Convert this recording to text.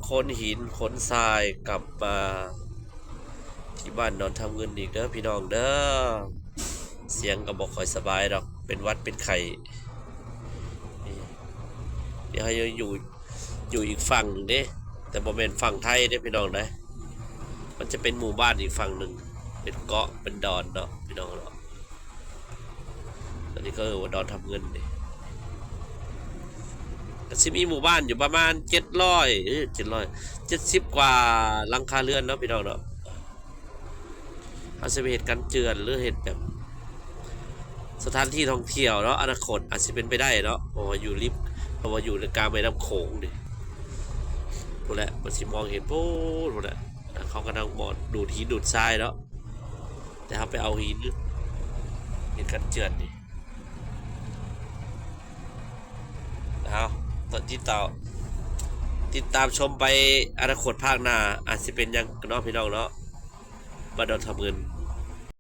ขนหินขนทรายกลับมาที่บ้านนอนทำเงินอีกเด้อพี่น้องเด้อเสียงก็บอกค่อยสบายดอกเป็นวัดเป็นไข่เดี๋ยวให้อยู่อีกฝั่งหนึ่งเด้แต่บ่แม่นฝั่งไทยเด้พี่น้องนะมันจะเป็นหมู่บ้านอีกฝั่งหนึ่งเป็นเกาะเป็นดอนเนาะพี่น้องเนาะตอนนี้ก็ว่าดอนทำเงินดิก็สิมีหมู่บ้านอยู่ประมาณ770กว่าหลังคาเรือนเนาะพี่น้องเนาะอาจจะเป็นเหตุการณ์เจือนหรือเหตุแบบสถานที่ท่องเที่ยวเนาะอนาคตอาจจะเป็นไปได้เนาะเพราะว่าอยู่ริมเพราะว่าอยู่ในกลางแม่น้ำโขงดิพูดแหละมันสิมองเห็นพูดแหละเขากำลังมองดูดหินดูดทรายเนาะแต่เขาไปเอาหินเหตุการณ์เจือนดิเอาตอนที่ต่อติดตามชมไปอนาคตภาคหน้าอาจจะเป็นยังเนาะพี่น้องเนาะมาดอนทำเงิน